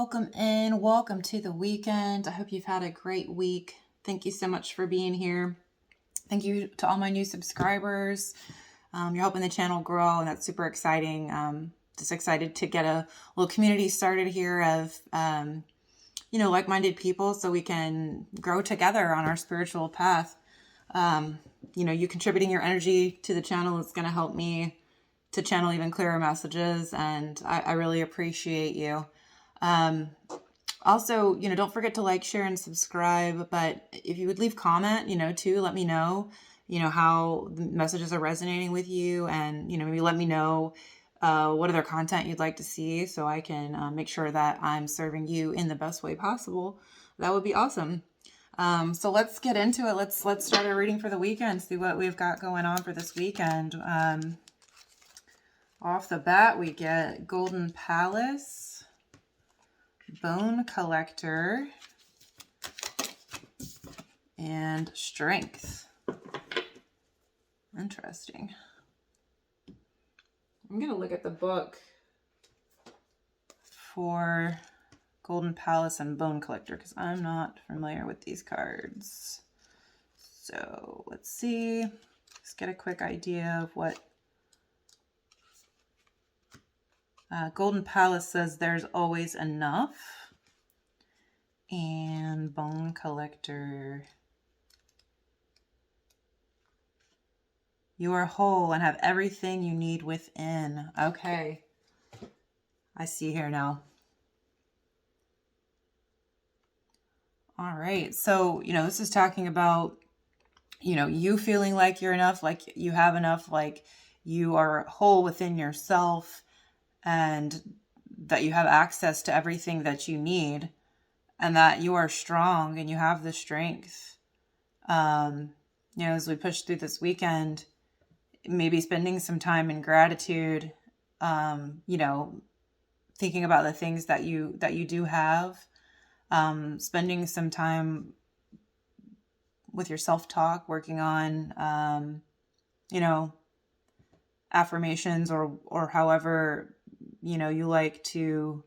welcome in. Welcome to the weekend. I hope you've had a great week. Thank you so much for being here. Thank you to all my new subscribers. You're helping the channel grow, and that's super exciting. Just excited to get a little community started here of, like-minded people so we can grow together on our spiritual path. You contributing your energy to the channel is going to help me to channel even clearer messages, and I really appreciate you. Also, don't forget to like, share, and subscribe. But if you would leave comment, too, let me know, how the messages are resonating with you, and, maybe let me know what other content you'd like to see so I can make sure that I'm serving you in the best way possible. That would be awesome. So let's get into it. Let's start our reading for the weekend, see what we've got going on for this weekend. Off the bat, we get Golden Palace, Bone Collector, and Strength. Interesting. I'm going to look at the book for Golden Palace and Bone Collector because I'm not familiar with these cards. So let's see. Let's get a quick idea of what Golden Palace says. There's always enough. And Bone Collector, you are whole and have everything you need within. Okay. I see here now. All right. So, this is talking about, you feeling like you're enough, like you have enough, like you are whole within yourself, and that you have access to everything that you need, and that you are strong and you have the strength. As we push through this weekend, maybe spending some time in gratitude, thinking about the things that you do have, spending some time with your self-talk, working on, affirmations or however, you like to,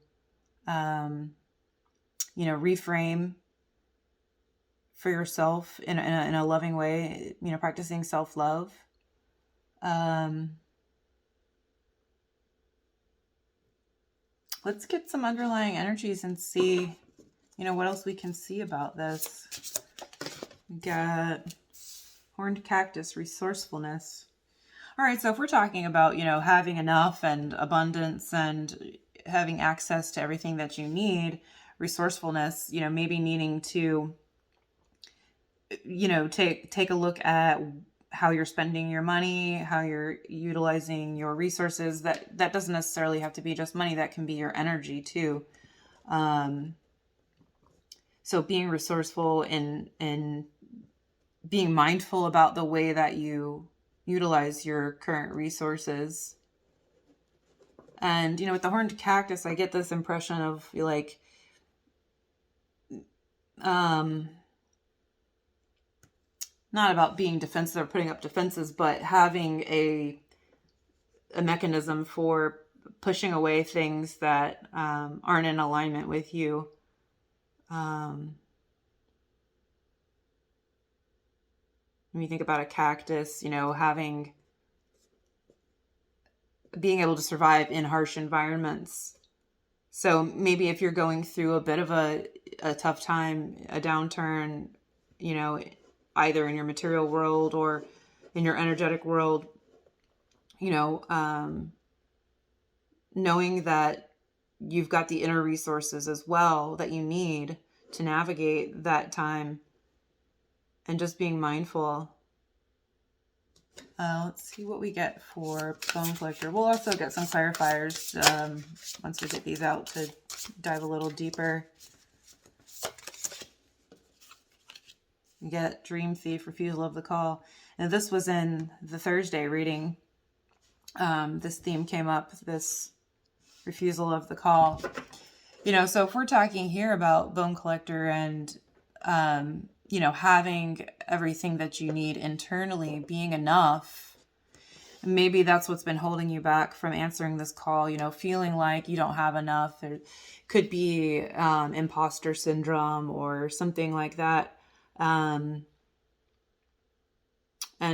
reframe for yourself in a loving way, practicing self-love. Let's get some underlying energies and see, what else we can see about this. We got Horned Cactus, Resourcefulness. All right, so if we're talking about, having enough and abundance and having access to everything that you need, resourcefulness, maybe needing to, take a look at how you're spending your money, how you're utilizing your resources. That doesn't necessarily have to be just money. That can be your energy too. So being resourceful and being mindful about the way that you utilize your current resources. And, with the Horned Cactus, I get this impression of like, not about being defensive or putting up defenses, but having a mechanism for pushing away things that aren't in alignment with you. When you think about a cactus, being able to survive in harsh environments. So maybe if you're going through a bit of a tough time, a downturn, either in your material world or in your energetic world, knowing that you've got the inner resources as well that you need to navigate that time, and just being mindful. Let's see what we get for Bone Collector. We'll also get some clarifiers once we get these out to dive a little deeper. We get Dream Thief, Refusal of the Call. And this was in the Thursday reading. This theme came up, this refusal of the call. So if we're talking here about Bone Collector and, having everything that you need internally, being enough, Maybe that's what's been holding you back from answering this call, feeling like you don't have enough. There could be imposter syndrome or something like that. And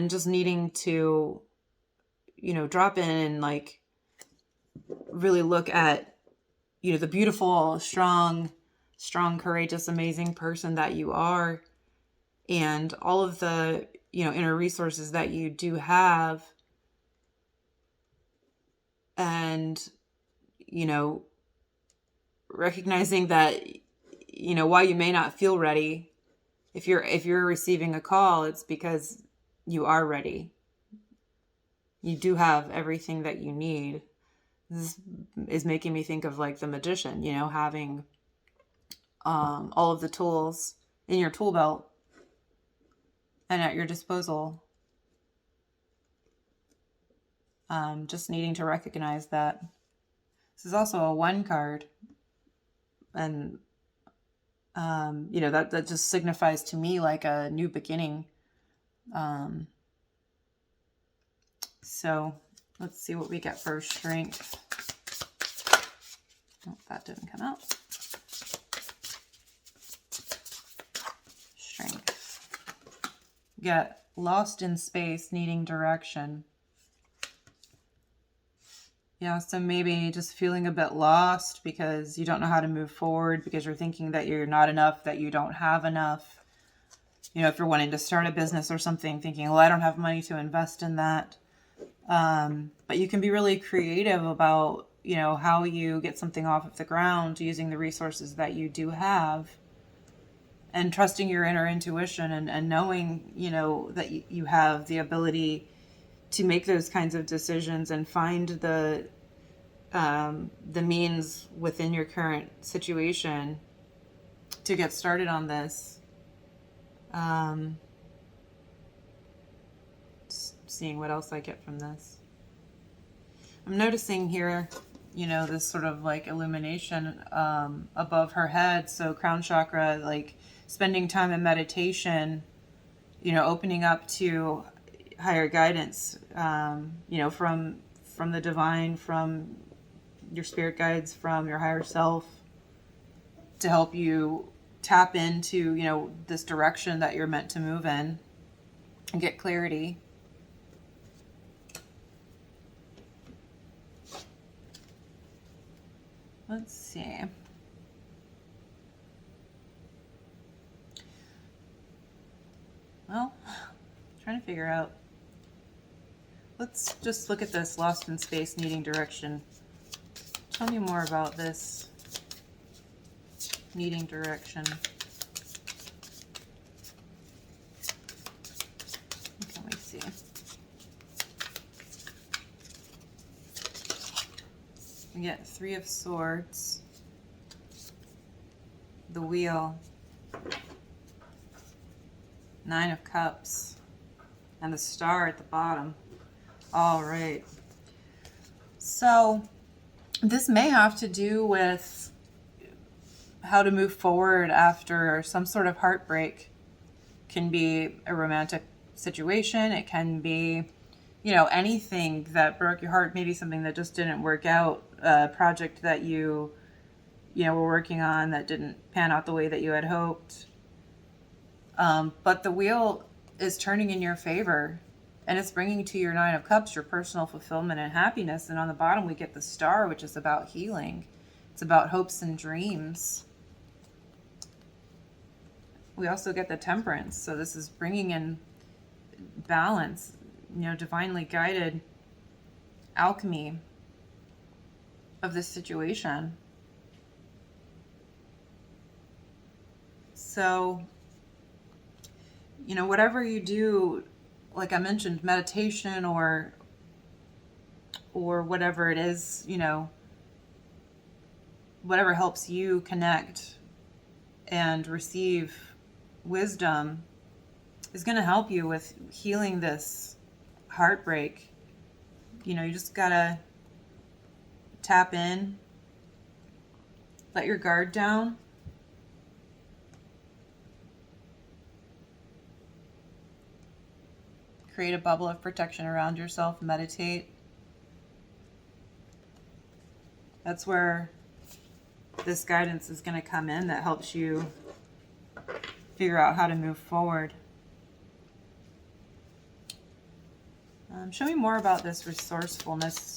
just needing to, drop in and like really look at, the beautiful, strong, courageous, amazing person that you are, and all of the, inner resources that you do have. And, recognizing that, while you may not feel ready, if you're receiving a call, it's because you are ready. You do have everything that you need. This is making me think of like the magician, having all of the tools in your tool belt and at your disposal. Just needing to recognize that. This is also a 1 card. And, that just signifies to me like a new beginning. So let's see what we get for strength. Oh, that didn't come out. Strength. Get lost in space, needing direction. Yeah, so maybe just feeling a bit lost because you don't know how to move forward, because you're thinking that you're not enough, that you don't have enough. If you're wanting to start a business or something, thinking, well, I don't have money to invest in that. But you can be really creative about, how you get something off of the ground using the resources that you do have, and trusting your inner intuition and knowing, that you have the ability to make those kinds of decisions and find the means within your current situation to get started on this. Seeing what else I get from this. I'm noticing here, this sort of like illumination above her head. So crown chakra, like spending time in meditation, opening up to higher guidance, from the divine, from your spirit guides, from your higher self, to help you tap into, this direction that you're meant to move in and get clarity. Let's see. Well, trying to figure out. Let's just look at this lost in space, needing direction. Tell me more about this needing direction. What can we see? We get 3 of Swords, the Wheel, 9 of Cups, and the Star at the bottom. All right. So this may have to do with how to move forward after some sort of heartbreak. Can be a romantic situation. It can be, anything that broke your heart, maybe something that just didn't work out, a project that you were working on that didn't pan out the way that you had hoped. But the wheel is turning in your favor, and it's bringing to your 9 of Cups your personal fulfillment and happiness. And on the bottom, we get the Star, which is about healing. It's about hopes and dreams. We also get the Temperance. So this is bringing in balance, divinely guided alchemy of this situation. So, whatever you do, like I mentioned, meditation or whatever it is, whatever helps you connect and receive wisdom is going to help you with healing this heartbreak. You just gotta tap in, let your guard down, create a bubble of protection around yourself, meditate. That's where this guidance is going to come in that helps you figure out how to move forward. Show me more about this resourcefulness.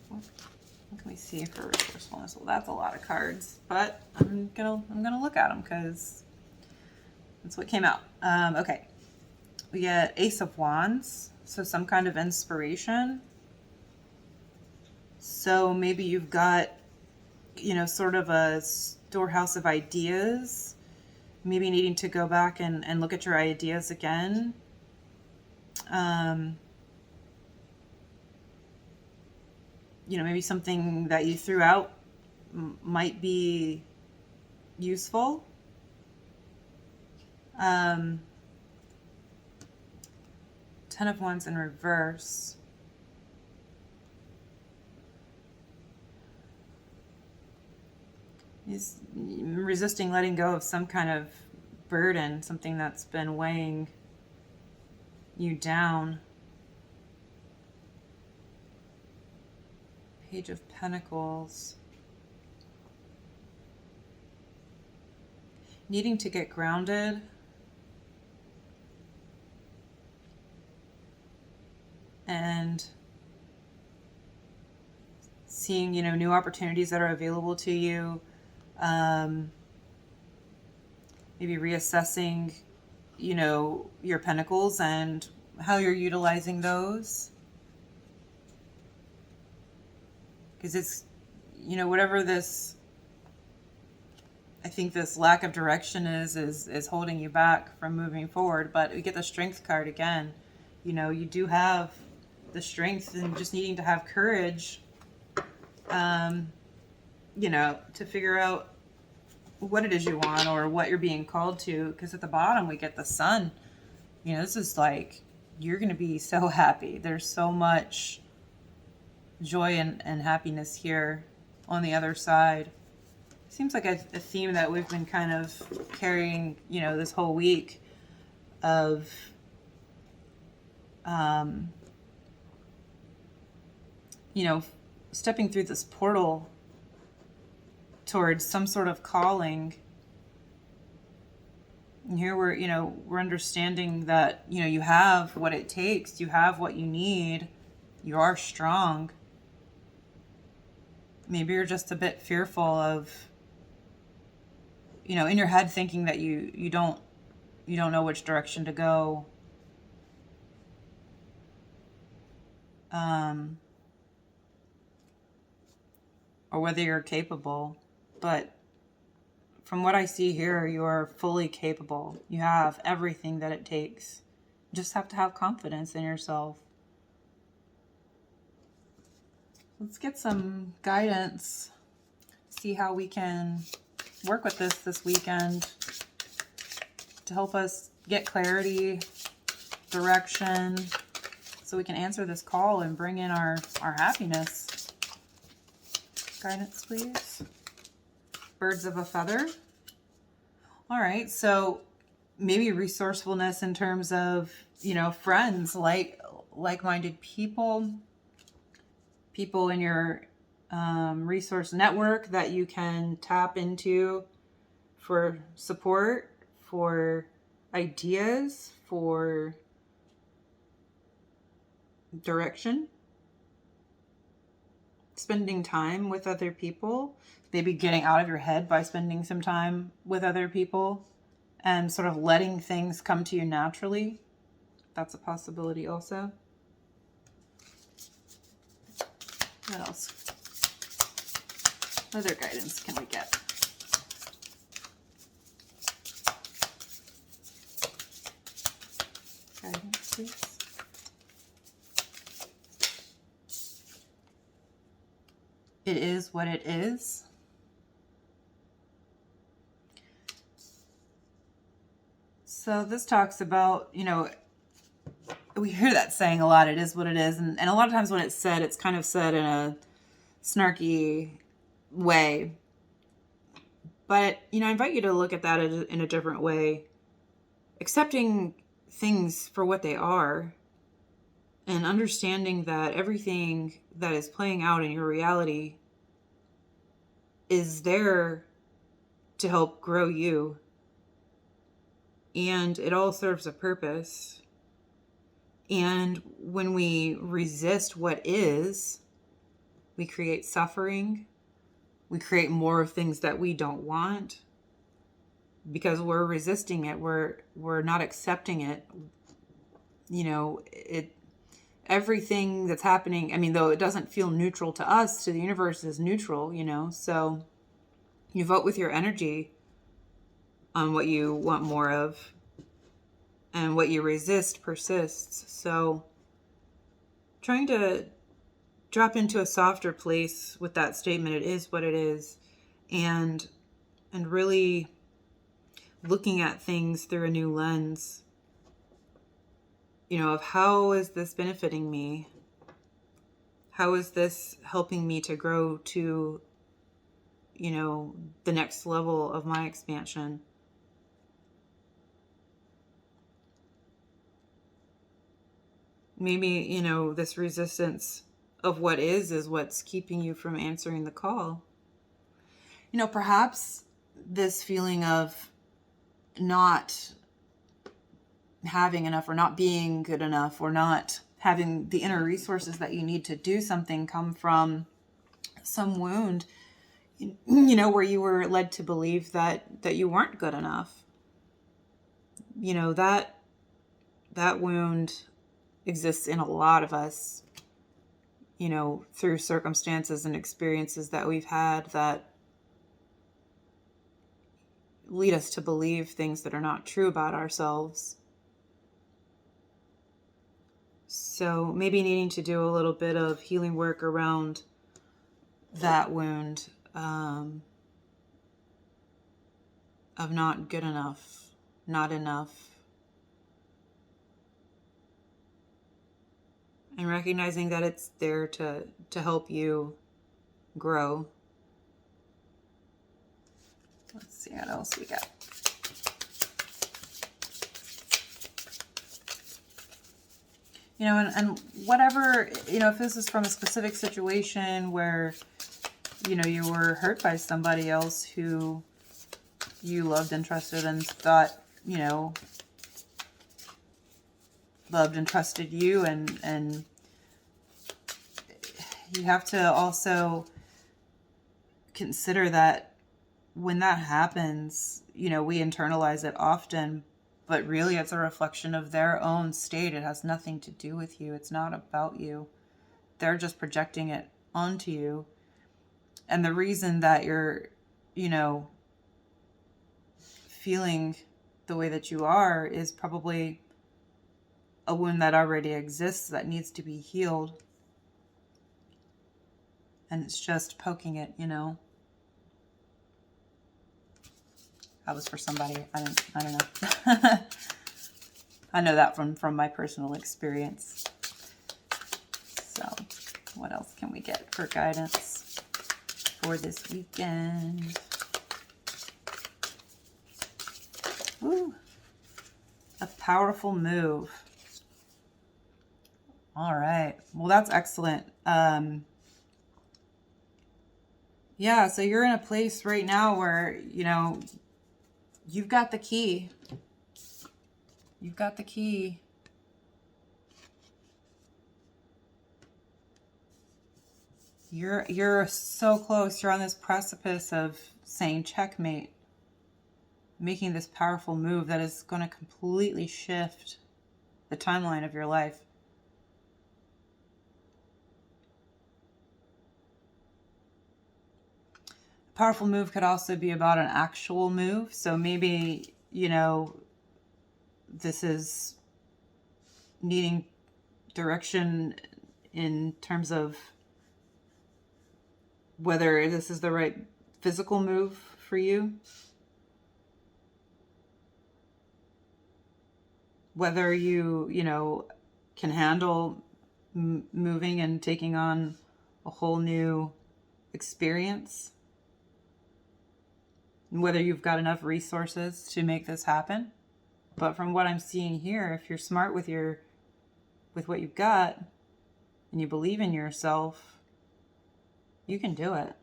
What can we see for resourcefulness? Well, that's a lot of cards, but I'm gonna look at them because that's what came out. Okay, we get Ace of Wands, so some kind of inspiration. So maybe you've got, sort of a storehouse of ideas. Maybe needing to go back and look at your ideas again. Maybe something that you threw out might be useful. Ten of Wands in reverse. He's resisting letting go of some kind of burden, something that's been weighing you down. Page of Pentacles. Needing to get grounded. And seeing, new opportunities that are available to you. Maybe reassessing, your pentacles and how you're utilizing those. Because it's, whatever this, I think this lack of direction is holding you back from moving forward. But we get the Strength card again. You do have the strength and just needing to have courage, to figure out what it is you want or what you're being called to. Because at the bottom we get the Sun. This is like, you're going to be so happy. There's so much joy and happiness here on the other side. Seems like a theme that we've been kind of carrying, this whole week of stepping through this portal towards some sort of calling. And here we're understanding that, you have what it takes, you have what you need, you are strong. Maybe you're just a bit fearful of, in your head thinking that you don't know which direction to go. Or whether you're capable. But from what I see here, you are fully capable. You have everything that it takes. You just have to have confidence in yourself. Let's get some guidance. See how we can work with this weekend to help us get clarity, direction, so we can answer this call and bring in our happiness. Guidance, please. Birds of a feather. All right, so maybe resourcefulness in terms of, friends, like-minded people in your resource network that you can tap into for support, for ideas, for direction. Spending time with other people, maybe getting out of your head by spending some time with other people and sort of letting things come to you naturally. That's a possibility also. What else? What other guidance can we get? Guidance, please. It is what it is. So this talks about, we hear that saying a lot, it is what it is. And a lot of times when it's said, it's kind of said in a snarky way. But, I invite you to look at that in a different way, accepting things for what they are and understanding that everything that is playing out in your reality is there to help grow you. And it all serves a purpose. And when we resist what is, we create suffering. We create more of things that we don't want because we're resisting it. We're not accepting it. Everything that's happening, though it doesn't feel neutral to us, to the universe is neutral, so you vote with your energy on what you want more of, and what you resist persists. So trying to drop into a softer place with that statement, it is what it is, and really looking at things through a new lens, of how is this benefiting me? How is this helping me to grow to, the next level of my expansion? Maybe, this resistance of what is what's keeping you from answering the call. Perhaps this feeling of not having enough, or not being good enough, or not having the inner resources that you need to do something come from some wound, where you were led to believe that you weren't good enough. That wound exists in a lot of us, through circumstances and experiences that we've had that lead us to believe things that are not true about ourselves. So maybe needing to do a little bit of healing work around that wound, of not good enough, not enough. And recognizing that it's there to help you grow. Let's see what else we got. And whatever, if this is from a specific situation where, you were hurt by somebody else who you loved and trusted and thought, loved and trusted you, and you have to also consider that when that happens, we internalize it often, but really it's a reflection of their own state. It has nothing to do with you. It's not about you. They're just projecting it onto you. And the reason that you're, feeling the way that you are is probably a wound that already exists that needs to be healed. And it's just poking it, That was for somebody. I don't know. I know that from my personal experience. So what else can we get for guidance for this weekend? Woo. A powerful move. All right. Well, that's excellent. Yeah, so you're in a place right now where, you've got the key. You've got the key. You're so close. You're on this precipice of saying checkmate, making this powerful move that is going to completely shift the timeline of your life. A powerful move could also be about an actual move. So maybe, this is needing direction in terms of whether this is the right physical move for you. Whether you, can handle moving and taking on a whole new experience. whether you've got enough resources to make this happen. But from what I'm seeing here, if you're smart with what you've got and you believe in yourself, you can do it.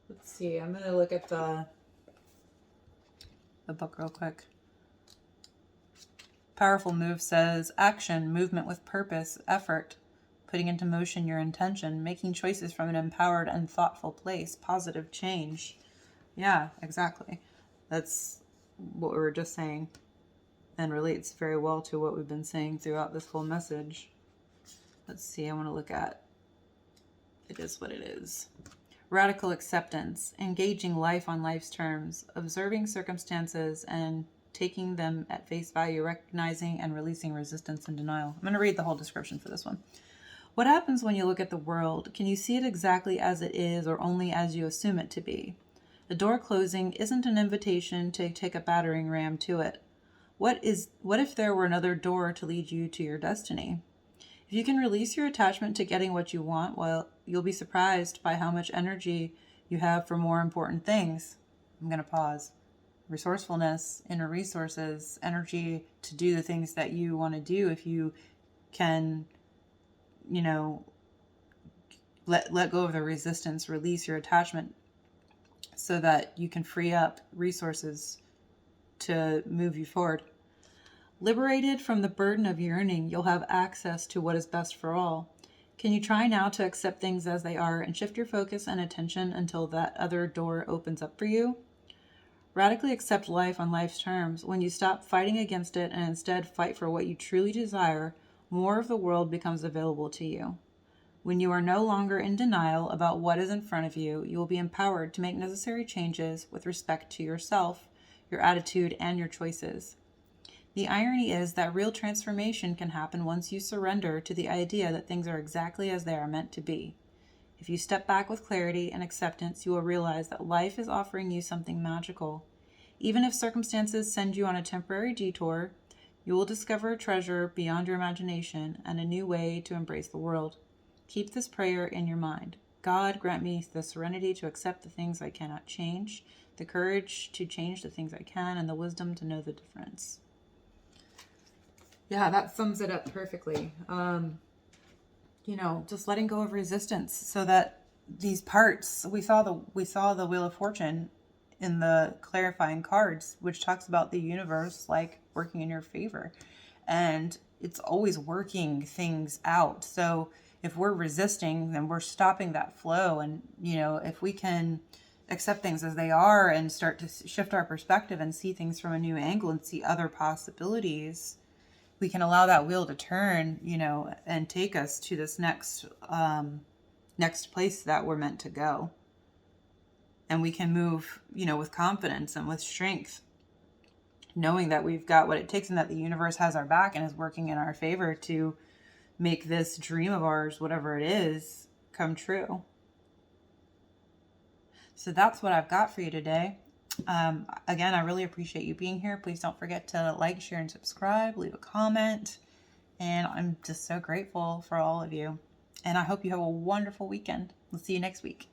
Let's see, I'm going to look at the book real quick. Powerful Move says, action, movement with purpose, effort, putting into motion your intention, making choices from an empowered and thoughtful place, positive change. Yeah, exactly. That's what we were just saying, and relates very well to what we've been saying throughout this whole message. Let's see, I want to look at it is what it is. Radical acceptance, engaging life on life's terms, observing circumstances and taking them at face value, recognizing and releasing resistance and denial. I'm going to read the whole description for this one. What happens when you look at the world? Can you see it exactly as it is or only as you assume it to be? The door closing isn't an invitation to take a battering ram to it. What if there were another door to lead you to your destiny? If you can release your attachment to getting what you want, well, you'll be surprised by how much energy you have for more important things. I'm going to pause. Resourcefulness, inner resources, energy to do the things that you want to do. If you can, let go of the resistance, release your attachment so that you can free up resources to move you forward. Liberated from the burden of yearning, you'll have access to what is best for all. Can you try now to accept things as they are and shift your focus and attention until that other door opens up for you? Radically accept life on life's terms. When you stop fighting against it and instead fight for what you truly desire, more of the world becomes available to you. When you are no longer in denial about what is in front of you, you will be empowered to make necessary changes with respect to yourself, your attitude, and your choices. The irony is that real transformation can happen once you surrender to the idea that things are exactly as they are meant to be. If you step back with clarity and acceptance, you will realize that life is offering you something magical. Even if circumstances send you on a temporary detour, you will discover a treasure beyond your imagination and a new way to embrace the world. Keep this prayer in your mind. God, grant me the serenity to accept the things I cannot change, the courage to change the things I can, and the wisdom to know the difference. Yeah, that sums it up perfectly. Just letting go of resistance so that these parts, we saw the Wheel of Fortune in the clarifying cards, which talks about the universe like working in your favor, and it's always working things out. So if we're resisting, then we're stopping that flow. And if we can accept things as they are and start to shift our perspective and see things from a new angle and see other possibilities, we can allow that wheel to turn, and take us to this next place that we're meant to go. And we can move, with confidence and with strength, knowing that we've got what it takes and that the universe has our back and is working in our favor to make this dream of ours, whatever it is, come true. So that's what I've got for you today. Again, I really appreciate you being here. Please don't forget to like, share, and subscribe. Leave a comment. And I'm just so grateful for all of you. And I hope you have a wonderful weekend. We'll see you next week.